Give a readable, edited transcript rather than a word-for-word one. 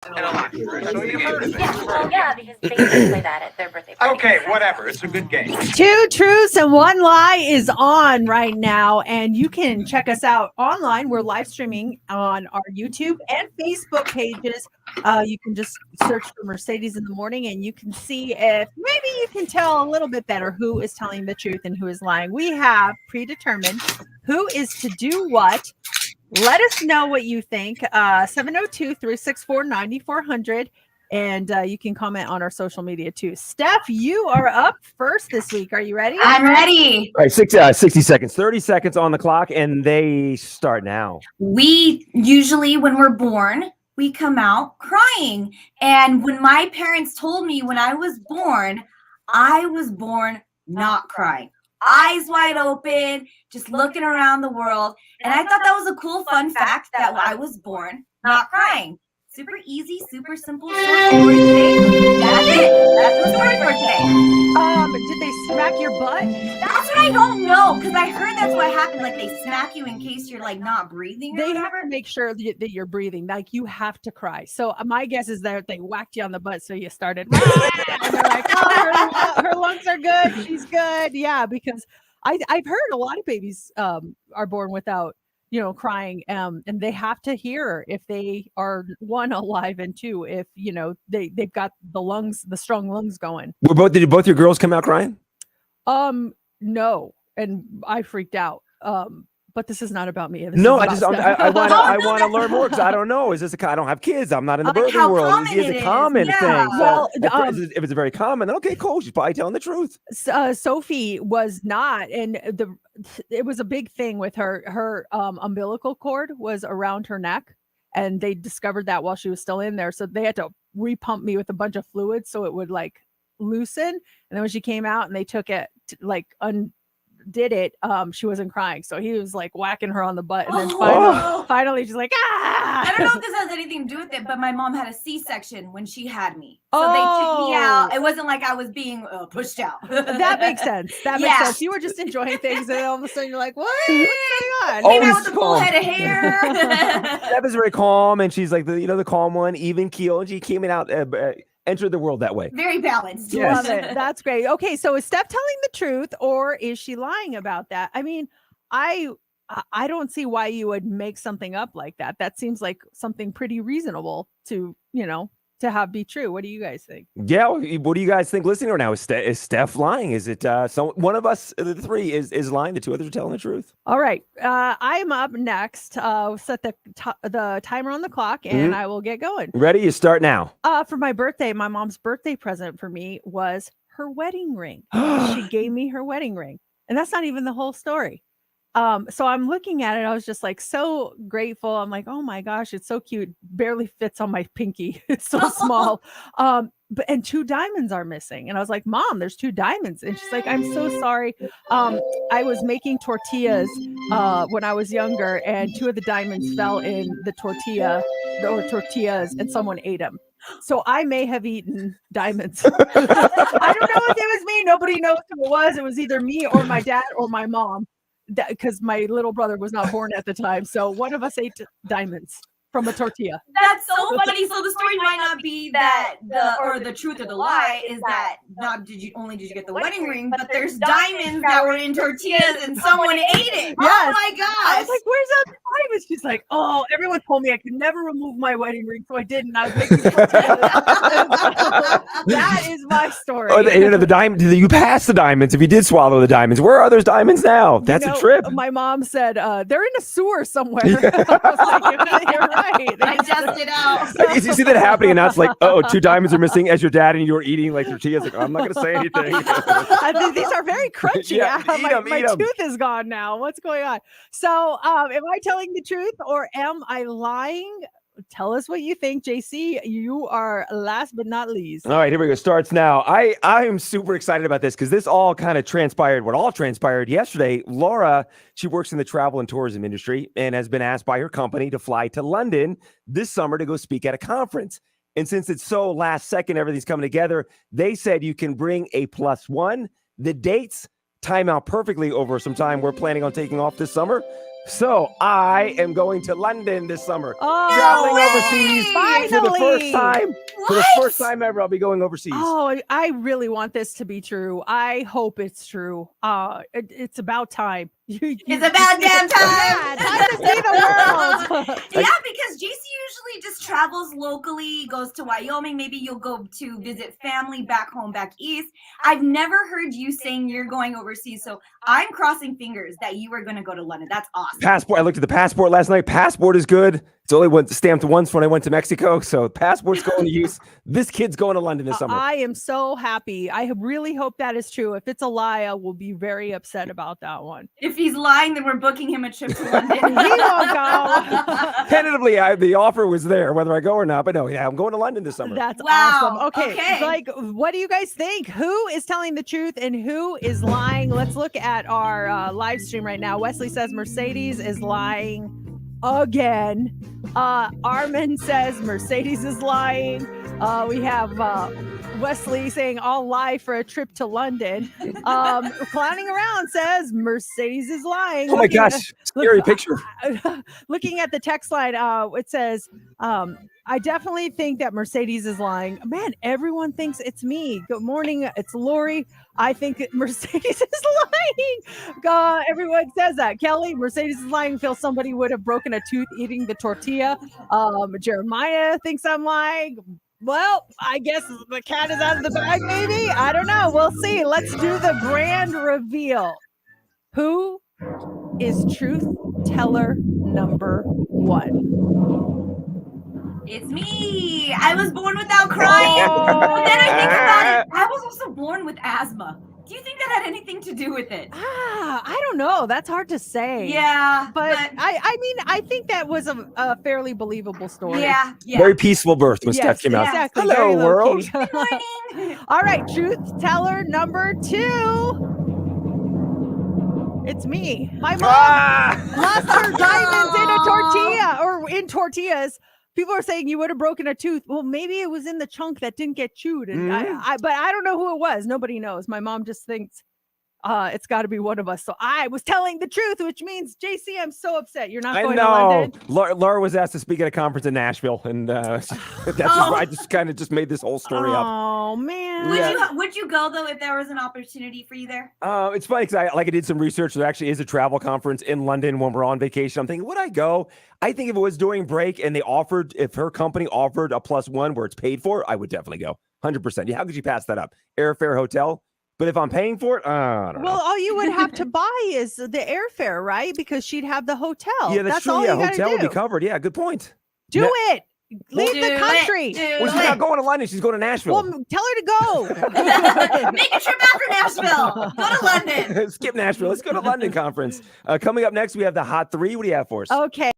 So you heard of it. Yeah, well, yeah, because they play that at their birthday party. Okay, whatever. It's a good game. 2 Truths and 1 Lie is on right now, and you can check us out online. We're live streaming on our YouTube and Facebook pages. You can just search for Mercedes in the Morning, and you can see if maybe you can tell a little bit better who is telling the truth and who is lying. We have predetermined who is to do what. Let us know what you think. 702-364-9400. And you can comment on our social media too. Steph, you are up first this week. Are you ready? I'm ready. All right, 60 seconds, 30 seconds on the clock, and they start now. We usually, when we're born, we come out crying. And when my parents told me when I was born not crying. Eyes wide open, just looking around the world. And I thought that was a cool, fun fact that I was born not crying. Super easy, super simple story for today. That's it. That's the story for today. Did they smack your butt? That's what I don't know, because I heard that's what happened. Like, they smack you in case you're like not breathing. They have to make sure that you're breathing. Like, you have to cry. So my guess is that they whacked you on the butt, so you started. And they're like, oh, her lungs are good. She's good. Yeah, because I've heard a lot of babies are born without, crying, and they have to hear if they are, one, alive, and two, if they've got the strong lungs going. Did both your girls come out crying? No, and I freaked out. But this is not about me. I want to learn more, because I don't know. Is this I don't have kids. I'm not in the birthing world. Is it a common thing? Well, if it's very common, then okay, cool. She's probably telling the truth. Sophie was not, and it was a big thing with her. Her umbilical cord was around her neck, and they discovered that while she was still in there. So they had to repump me with a bunch of fluids so it would like loosen. And then when she came out and they took it did it, she wasn't crying, so he was like whacking her on the butt, and then finally she's like, ah. I don't know if this has anything to do with it, but my mom had a C-section when she had me, so they took me out. It wasn't like I was being pushed out. That makes sense. That makes sense. You were just enjoying things, and then all of a sudden you're like, what's going on? Came out with a full head of hair. Steph is very calm, and she's like the calm one, even keel, and she came out. Entered the world that way. Very balanced. Yes. Love it. That's great. Okay, so is Steph telling the truth, or is she lying about that? I mean, I don't see why you would make something up like that. That seems like something pretty reasonable to to have be true. What do you guys think? Yeah, what do you guys think listening right now? Is Steph lying? Is it one of us, the three, is lying? The two others are telling the truth? All right. I'm up next. Set the timer on the clock, and I will get going. Ready? You start now. For my birthday, my mom's birthday present for me was her wedding ring. She gave me her wedding ring. And that's not even the whole story. So I'm looking at it. I was just like so grateful. I'm like, oh my gosh, it's so cute. Barely fits on my pinky. It's so small. And 2 diamonds are missing. And I was like, Mom, there's 2 diamonds. And she's like, I'm so sorry. I was making tortillas when I was younger, and 2 of the diamonds fell in the tortillas, and someone ate them. So I may have eaten diamonds. I don't know if it was me. Nobody knows who it was. It was either me or my dad or my mom, because my little brother was not born at the time. So one of us ate diamonds from a tortilla. That's so funny. So the story might not be that the truth or the lie is that not did you get the wedding ring, but there's diamonds that were in tortillas and someone ate it. Yes. Oh my gosh. I was like, where's that diamond? She's like, oh, everyone told me I could never remove my wedding ring, so I didn't. I was making tortillas. That is my story. Oh, the diamond. You passed the diamonds if you did swallow the diamonds. Where are those diamonds now? That's a trip. My mom said they're in a sewer somewhere. I was like, you're right. I just it out. You see that happening, and now it's like, oh, 2 diamonds are missing as your dad, and you're eating like tortillas. Like, I'm not going to say anything. I think these are very crunchy. Yeah, my tooth is gone now. What's going on? So, am I telling the truth, or am I lying? Tell us what you think, JC. You are last but not least. All right, here we go. Starts now. I am super excited about this because this all kind of transpired. What all transpired yesterday. Laura, she works in the travel and tourism industry and has been asked by her company to fly to London this summer to go speak at a conference. And since it's so last second, everything's coming together, they said you can bring a +1. The dates time out perfectly over some time we're planning on taking off this summer. So I am going to London this summer. Oh, Traveling way! overseas for the first time. For the What? first time ever, I'll be going overseas. Oh, I really want this to be true. I hope it's true. It's about time. It's about damn time. Yeah, time to see the world. Yeah, because JC usually just travels locally, goes to Wyoming. Maybe you'll go to visit family back home, back east. I've never heard you saying you're going overseas. So I'm crossing fingers that you are going to go to London. That's awesome. Passport. I looked at the passport last night. Passport is good. It's only stamped once when I went to Mexico. So passport's going to use. This kid's going to London this summer. I am so happy. I really hope that is true. If it's a lie, I will be very upset about that one. If he's lying, then we're booking him a trip to London. He won't go. Tentatively, the offer was there, whether I go or not. But no, yeah, I'm going to London this summer. That's Wow, awesome. Okay, okay. like, what do you guys think? Who is telling the truth and who is lying? Let's look at our live stream right now. Wesley says Mercedes is lying again. Armin says Mercedes is lying. We have Wesley saying I'll lie for a trip to London. Clowning around says Mercedes is lying. Oh my gosh, scary picture. Looking at the text line, it says, I definitely think that Mercedes is lying. Man, everyone thinks it's me. Good morning, it's Lori. I think Mercedes is lying. Everyone says that. Kelly, Mercedes is lying. Feel somebody would have broken a tooth eating the tortilla. Jeremiah thinks I'm lying. Well, I guess the cat is out of the bag, maybe. I don't know. We'll see. Let's do the grand reveal. Who is truth teller number one? It's me. I was born without crying. But then I think about it. I was also born with asthma. Do you think that had anything to do with it? I don't know. That's hard to say. Yeah. But I mean, I think that was a fairly believable story. Yeah. Very peaceful birth when Yes, Steph came out. exactly. Hello, Very world. low-key. Morning. All right, truth teller number two. It's me. My mom lost her diamonds in a tortilla or in tortillas. People are saying you would have broken a tooth. Well, maybe it was in the chunk that didn't get chewed. And but I don't know who it was. Nobody knows. My mom just thinks it's got to be one of us. So I was telling the truth, which means, JC, I'm so upset. You're not going to London. Laura was asked to speak at a conference in Nashville, and that's just why I just kind of just made this whole story up. Oh man. Would you go though if there was an opportunity for you there? It's funny because I did some research. There actually is a travel conference in London when we're on vacation. I'm thinking, would I go? I think if it was during break and if her company offered a +1 where it's paid for, I would definitely go. 100%. Yeah, how could you pass that up? Airfare, hotel. But if I'm paying for it, I don't know. Well, all you would have to buy is the airfare, right? Because she'd have the hotel. Yeah, that's true. all Yeah, you gotta hotel would do. be covered. Yeah, good point. Do it. Leave Do the country. it. Well, she's not going to London. She's going to Nashville. Well, tell her to go. Make a trip after Nashville. Go to London. Skip Nashville. Let's go to London conference. Coming up next, we have the Hot 3. What do you have for us? Okay.